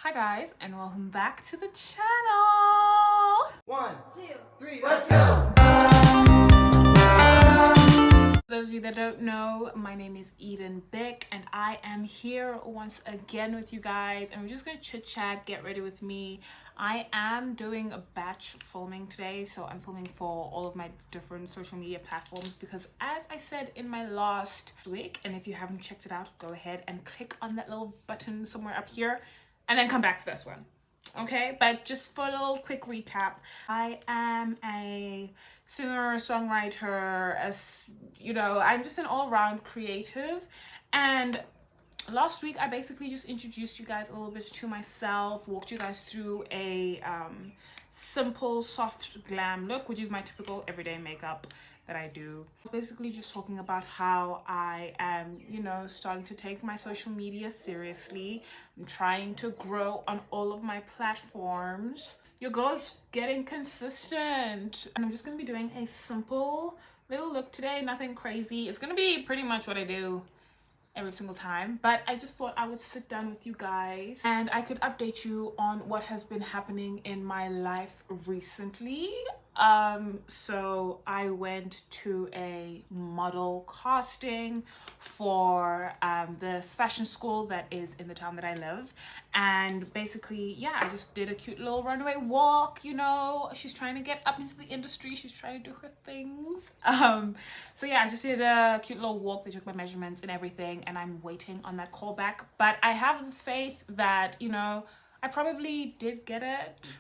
Hi guys, and welcome back to the channel. 1, 2, 3, let's go! For those of you that don't know, my name is EDAN BIK, and I am here once again with you guys, and we're just gonna chit chat, get ready with me. I am doing a batch filming today, so I'm filming for all of my different social media platforms because, as I said in my last week, and if you haven't checked it out, go ahead and click on that little button somewhere up here and then come back to this one. Okay, but just for a little quick recap, I am a singer, songwriter, I'm just an all-around creative. And last week I basically just introduced you guys a little bit to myself, walked you guys through a simple soft glam look, which is my typical everyday makeup that I do. Basically just talking about how I am, starting to take my social media seriously. I'm trying to grow on all of my platforms. Your girl is getting consistent. And I'm just gonna be doing a simple little look today, nothing crazy. It's gonna be pretty much what I do every single time, but I just thought I would sit down with you guys and I could update you on what has been happening in my life recently. So I went to a model casting for this fashion school that is in the town that I live, and basically, yeah, I just did a cute little runway walk. She's trying to get up into the industry, she's trying to do her things. So yeah, I just did a cute little walk. They took my measurements and everything, and I'm waiting on that callback, but I have the faith that I probably did get it.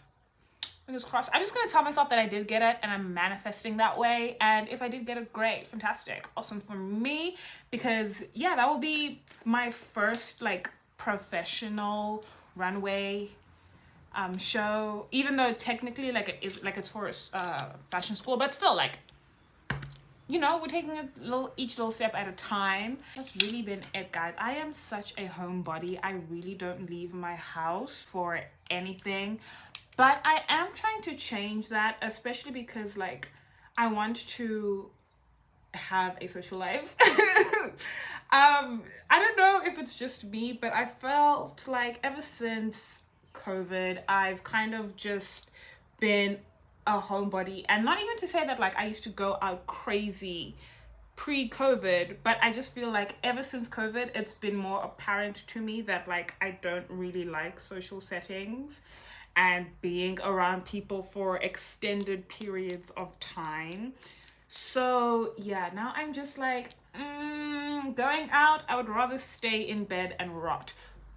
Fingers crossed. I'm just gonna tell myself that I did get it, and I'm manifesting that way. And if I did get it, great, fantastic, awesome for me, because yeah, that will be my first professional runway show. Even though technically it's for a fashion school, but still we're taking each little step at a time. That's really been it, guys. I am such a homebody. I really don't leave my house for anything. But I am trying to change that, especially because I want to have a social life. I don't know if it's just me, but I felt like ever since COVID, I've kind of just been a homebody. And not even to say that I used to go out crazy pre-COVID, but I just feel like ever since COVID, it's been more apparent to me that I don't really like social settings and being around people for extended periods of time. So yeah, now I'm just going out, I would rather stay in bed and rot.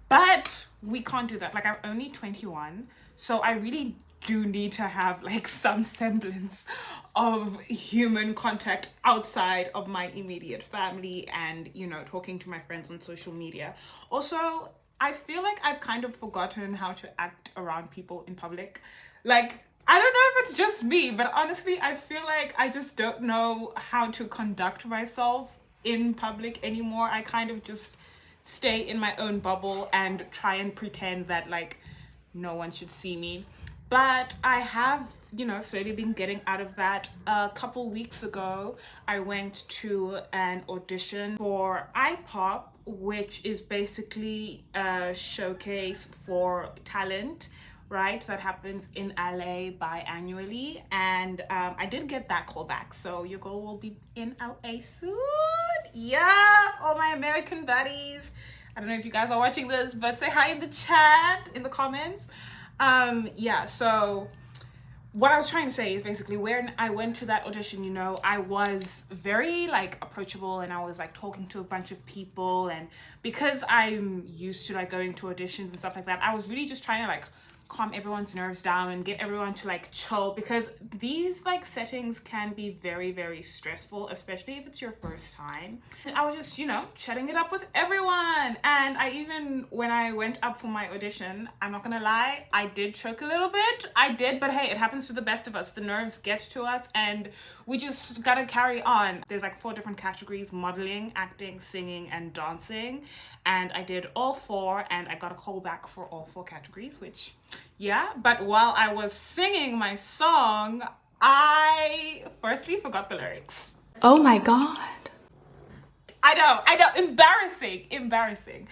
But we can't do that. I'm only 21, so I really do need to have some semblance of human contact outside of my immediate family and talking to my friends on social media. Also, I feel like I've kind of forgotten how to act around people in public. I don't know if it's just me, but honestly, I feel like I just don't know how to conduct myself in public anymore. I kind of just stay in my own bubble and try and pretend that no one should see me. But I have, slowly been getting out of that. A couple weeks ago, I went to an audition for iPop, which is basically a showcase for talent, right? That happens in LA biannually. And I did get that call back. So your girl will be in LA soon. Yeah, all my American buddies. I don't know if you guys are watching this, but say hi in the chat, in the comments. Yeah, so what I was trying to say is basically when I went to that audition, I was very approachable, and I was talking to a bunch of people, and because I'm used to going to auditions and stuff like that, I was really just trying to calm everyone's nerves down and get everyone to chill, because these settings can be very, very stressful, especially if it's your first time. And I was just chatting it up with everyone. And I even, when I went up for my audition, I'm not gonna lie, I did choke a little bit. I did, but hey, it happens to the best of us. The nerves get to us and we just gotta carry on. There's 4 different categories: modeling, acting, singing, and dancing. And I did all 4, and I got a call back for all 4 categories, which yeah. But while I was singing my song, I firstly forgot the lyrics. Oh my God. I know, embarrassing.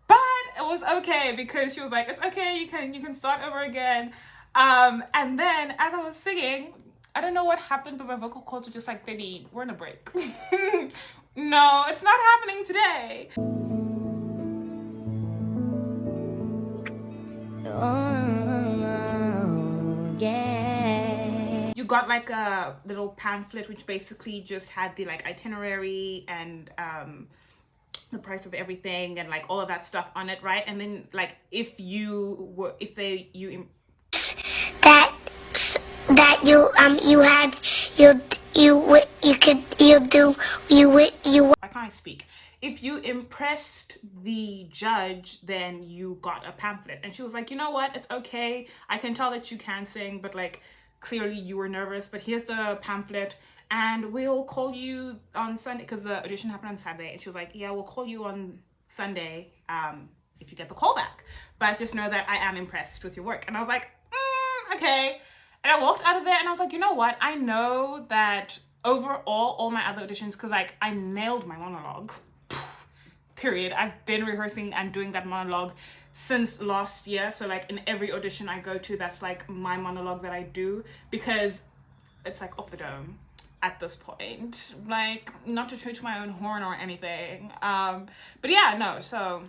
But it was okay because she was like, it's okay, you can start over again. And then as I was singing, I don't know what happened, but my vocal cords were just like, baby, we're on a break. No, it's not happening today. You got like a little pamphlet which basically just had the like itinerary and the price of everything and like all of that stuff on it, right? And then like if you that I can't speak. If you impressed the judge, then you got a pamphlet. And she was like, you know what? It's okay. I can tell that you can sing, but like clearly you were nervous. But here's the pamphlet, and we'll call you on Sunday because the audition happened on Saturday. And she was like, yeah, we'll call you on Sunday if you get the call back. But just know that I am impressed with your work. And I was like, okay. And I walked out of there and I was like, you know what? I know that overall, all my other auditions, because like I nailed my monologue. Period. I've been rehearsing and doing that monologue since last year. So like in every audition I go to, that's like my monologue that I do because it's like off the dome at this point. Like, not to toot my own horn or anything. But yeah, no. So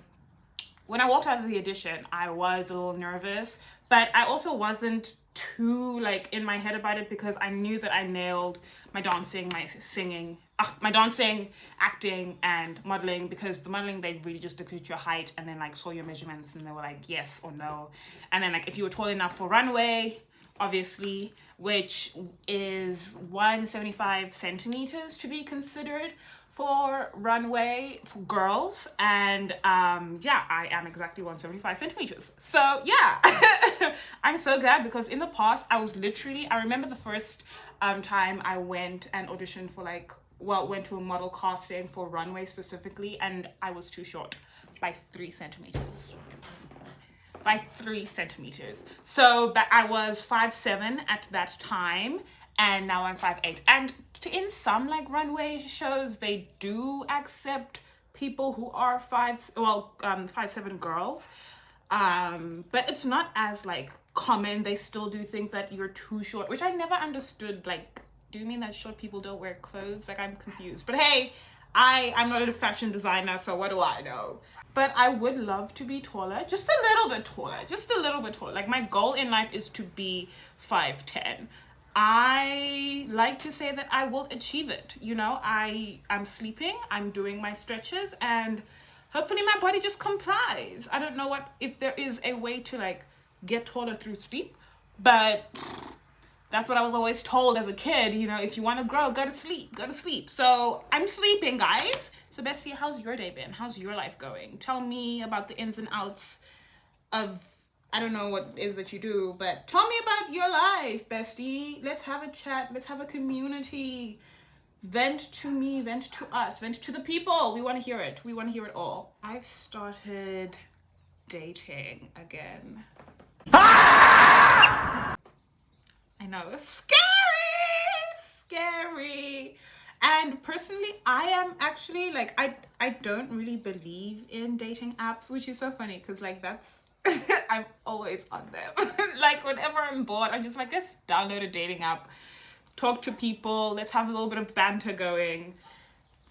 when I walked out of the audition, I was a little nervous, but I also wasn't too like in my head about it because I knew that I nailed my dancing, my singing, my dancing, acting, and modeling, because the modeling, they really just looked at your height and then like saw your measurements and they were like yes or no. And then like if you were tall enough for runway, obviously, which is 175 centimeters to be considered for runway for girls, and yeah, I am exactly 175 centimeters. So yeah, I'm so glad because in the past I remember the first time I went and auditioned for went to a model casting for runway specifically, and I was too short by 3 centimeters. By 3 centimeters. So but I was 5'7" at that time, and now I'm 5'8". And in some like runway shows, they do accept people who are 5'7" girls, but it's not as like common. They still do think that you're too short, which I never understood. Like, do you mean that short people don't wear clothes? Like, I'm confused. But hey, I'm not a fashion designer, so what do I know? But I would love to be taller, just a little bit taller, Like, my goal in life is to be 5'10". I like to say that I will achieve it. You know, I'm sleeping, I'm doing my stretches, and hopefully my body just complies. I don't know if there is a way to like get taller through sleep, but that's what I was always told as a kid. You know, if you want to grow, go to sleep. So I'm sleeping, guys. So Bestie, how's your day been? How's your life going? Tell me about the ins and outs of, I don't know what it is that you do, but tell me about your life, Bestie. Let's have a chat. Let's have a community. Vent to me, vent to us, vent to the people. We want to hear it. We want to hear it all. I've started dating again. I know, scary. And personally, I am actually like, I don't really believe in dating apps, which is so funny because like that's, I'm always on them. Like whenever I'm bored, I'm just like, let's download a dating app, talk to people, let's have a little bit of banter going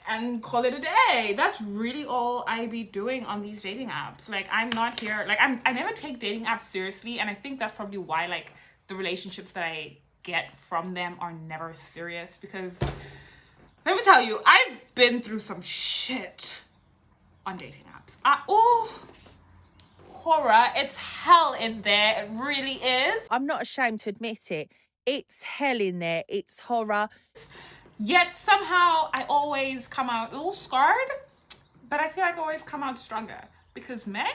and call it a day. That's really all I be doing on these dating apps. Like I'm not here, like I never take dating apps seriously, and I think that's probably why like the relationships that I get from them are never serious, because let me tell you, I've been through some shit on dating apps. Horror, it's hell in there. It really is. I'm not ashamed to admit it. It's hell in there. It's horror. Yet somehow I always come out a little scarred, but I feel like I always come out stronger because men,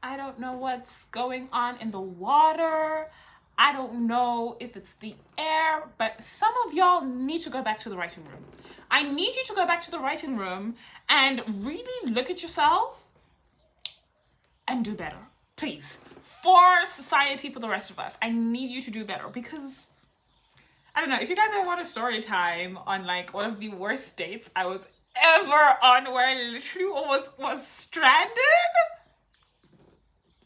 I don't know what's going on in the water. I don't know if it's the air, but some of y'all need to go back to the writing room. I need you to go back to the writing room and really look at yourself and do better. Please. For society, for the rest of us. I need you to do better because, I don't know, if you guys ever want a story time on like one of the worst dates I was ever on where I literally was stranded.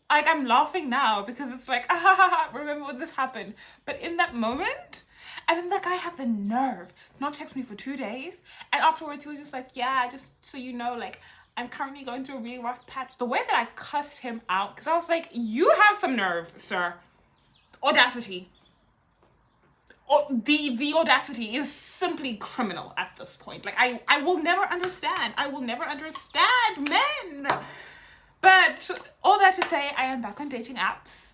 Like, I'm laughing now because it's like, ah, ha, ha, ha, remember when this happened? But in that moment, and then that guy had the nerve not to text me for 2 days. And afterwards, he was just like, yeah, just so you know, like, I'm currently going through a really rough patch. The way that I cussed him out, because I was like, you have some nerve, sir. Audacity. Or the audacity is simply criminal at this point. Like, I will never understand. I will never understand men. But all that to say, I am back on dating apps.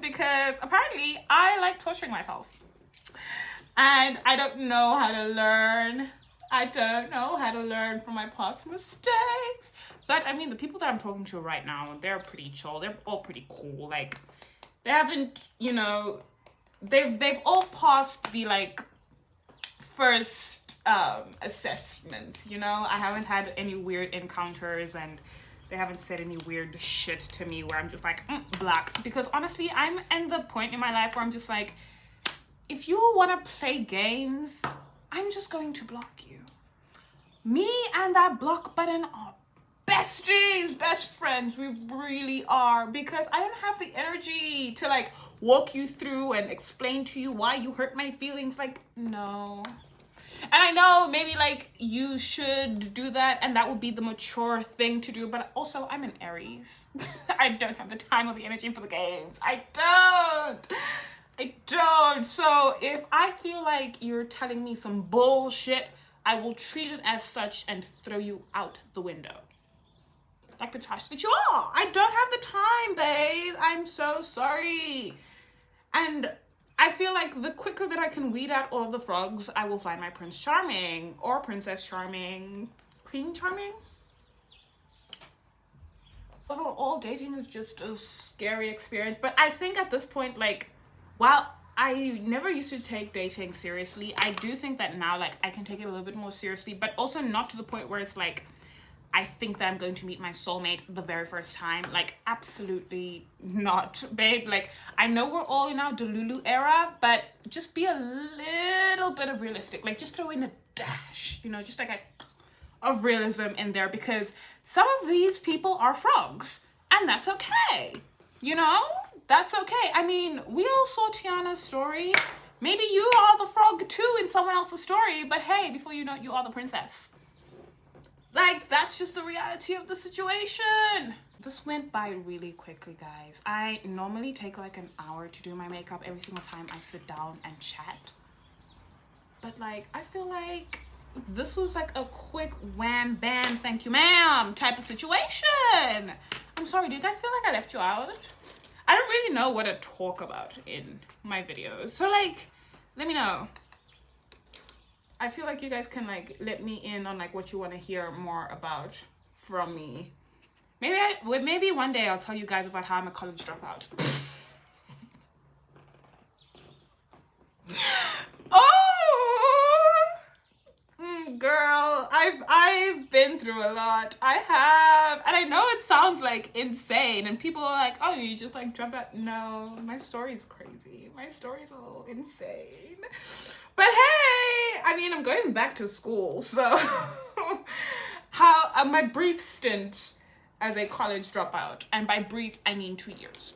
Because apparently I like torturing myself. And I don't know how to learn. I don't know how to learn from my past mistakes. But I mean, the people that I'm talking to right now, they're pretty chill. They're all pretty cool. Like, they haven't, you know, they've all passed the like first assessments, you know. I haven't had any weird encounters, and they haven't said any weird shit to me where I'm just like black. Because honestly, I'm in the point in my life where I'm just like, if you want to play games, I'm just going to block you. Me and that block button are besties, best friends. We really are, because I don't have the energy to like walk you through and explain to you why you hurt my feelings. Like, no. And I know maybe like you should do that and that would be the mature thing to do, but also I'm an Aries. I don't have the time or the energy for the games. I don't. So if I feel like you're telling me some bullshit, I will treat it as such and throw you out the window. Like the trash that you are. I don't have the time, babe. I'm so sorry. And I feel like the quicker that I can weed out all of the frogs, I will find my Prince Charming or Princess Charming, Queen Charming. Overall, dating is just a scary experience. But I think at this point, like, while I never used to take dating seriously, I do think that now, like, I can take it a little bit more seriously, but also not to the point where it's like, I think that I'm going to meet my soulmate the very first time. Like, absolutely not, babe. Like, I know we're all in our Delulu era, but just be a little bit of realistic. Like, just throw in a dash, you know, just like of realism in there, because some of these people are frogs, and that's okay. You know, that's okay. I mean, we all saw Tiana's story. Maybe you are the frog too in someone else's story, but hey, before you know it, you are the princess. Like, that's just the reality of the situation. This went by really quickly, guys. I normally take like an hour to do my makeup every single time I sit down and chat. But like, I feel like this was like a quick wham bam, thank you ma'am type of situation. I'm sorry, do you guys feel like I left you out? I don't really know what to talk about in my videos. So like, let me know. I feel like you guys can like let me in on like what you want to hear more about from me. Maybe one day I'll tell you guys about how I'm a college dropout. Girl, I've been through a lot. I have, and I know it sounds like insane, and people are like, "Oh, you just like dropped out." No, my story's crazy. My story's a little insane. But hey, I mean, I'm going back to school, so how my brief stint as a college dropout, and by brief I mean 2 years.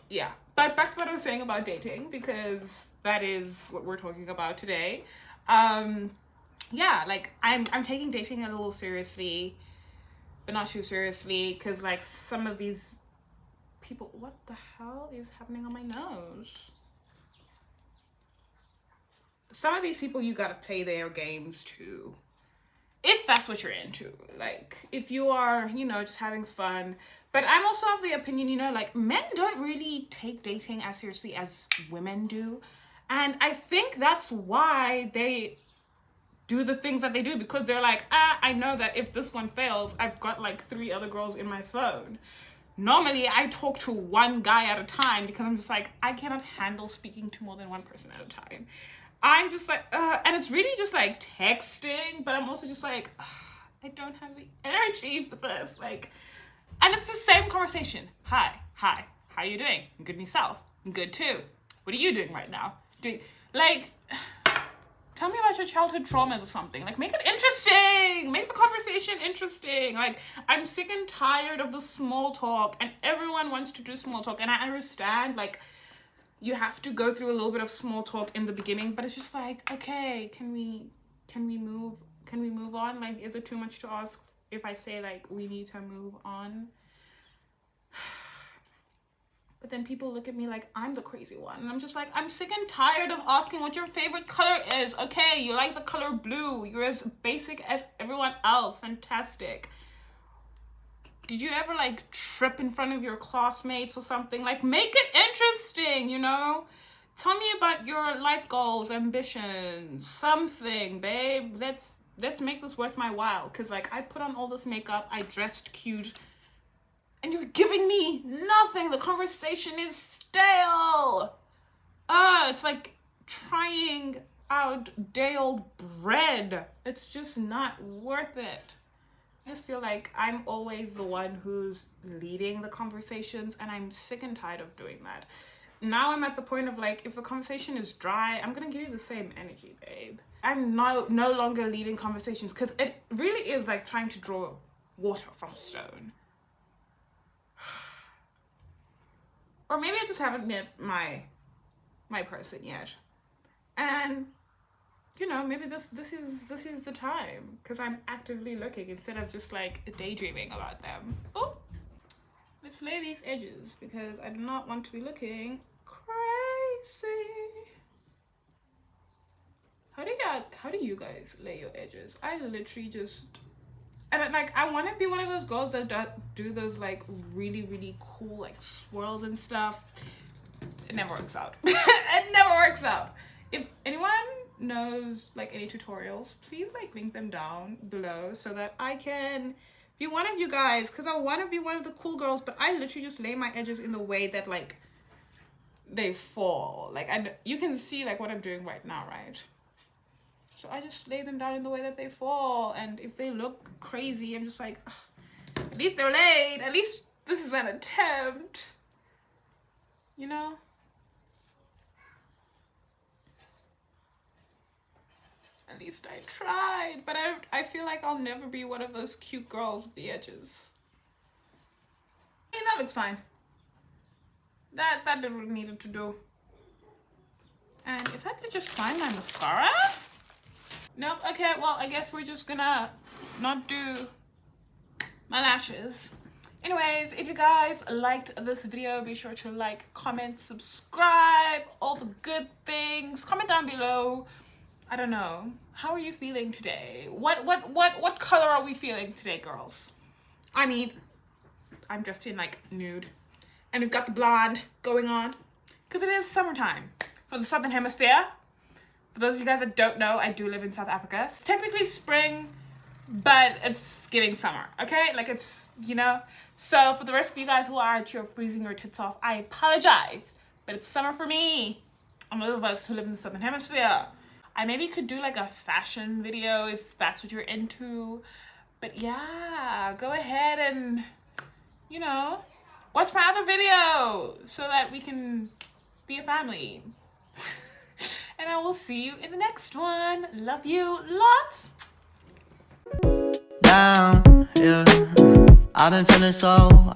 Yeah, but back to what I was saying about dating, because that is what we're talking about today. Yeah, like I'm taking dating a little seriously, but not too seriously, because like some of these people, what the hell is happening on my nose? Some of these people, you gotta play their games too, if that's what you're into. Like, if you are, you know, just having fun. But I'm also of the opinion, you know, like, men don't really take dating as seriously as women do, and I think that's why they do the things that they do, because they're like, I know that if this one fails, I've got like 3 other girls in my phone. Normally I talk to one guy at a time, because I'm just like, I cannot handle speaking to more than one person at a time. I'm just like, and it's really just like texting, but I'm also just like, I don't have the energy for this. Like, and it's the same conversation. Hi, how you doing? Good, and yourself? Good too. What are you doing right now? doing? Like, tell me about your childhood traumas or something. Like, make it interesting. Make the conversation interesting. Like, I'm sick and tired of the small talk, and everyone wants to do small talk. And I understand, like, you have to go through a little bit of small talk in the beginning, but it's just like, okay, can we move on? Like, is it too much to ask if I say, like, we need to move on? But then people look at me like I'm the crazy one. And I'm just like, I'm sick and tired of asking what your favorite color is. Okay, you like the color blue. You're as basic as everyone else. Fantastic. Did you ever like trip in front of your classmates or something? Like, make it interesting, you know? Tell me about your life goals, ambitions, something, babe. Let's make this worth my while. Cause like I put on all this makeup, I dressed cute, and you're giving me nothing. The conversation is stale. It's like trying out day-old bread. It's just not worth it. I just feel like I'm always the one who's leading the conversations, and I'm sick and tired of doing that. Now I'm at the point of like, if the conversation is dry, I'm gonna give you the same energy, babe. I'm no longer leading conversations, because it really is like trying to draw water from a stone. Or maybe I just haven't met my person yet, and you know, maybe this is the time, because I'm actively looking instead of just like daydreaming about them. Oh, let's lay these edges because I do not want to be looking crazy. How do you guys lay your edges? I literally just, and like, I want to be one of those girls that do those like really cool like swirls and stuff. It never works out. It never works out. If anyone knows like any tutorials, please like link them down below so that I can be one of you guys, because I want to be one of the cool girls. But I literally just lay my edges in the way that like they fall. Like, you can see like what I'm doing right now, right? So I just lay them down in the way that they fall, and if they look crazy, I'm just like, ugh, at least they're laid. At least this is an attempt, you know? At least I tried, but I feel like I'll never be one of those cute girls with the edges. I mean, that looks fine. That did what it needed to do. And if I could just find my mascara? Nope, okay, well, I guess we're just gonna not do my lashes. Anyways, if you guys liked this video, be sure to like, comment, subscribe, all the good things. Comment down below. I don't know. How are you feeling today? What color are we feeling today, girls? I mean, I'm dressed in like nude, and we've got the blonde going on because it is summertime for the Southern Hemisphere. For those of you guys that don't know, I do live in South Africa. It's technically spring, but it's getting summer, okay? Like, it's, you know? So for the rest of you guys who are out here freezing your tits off, I apologize, but it's summer for me. I'm one of us who live in the Southern Hemisphere. I maybe could do like a fashion video if that's what you're into. But yeah, go ahead and, you know, watch my other video so that we can be a family. And I will see you in the next one. Love you lots. Down, yeah. I've been feeling so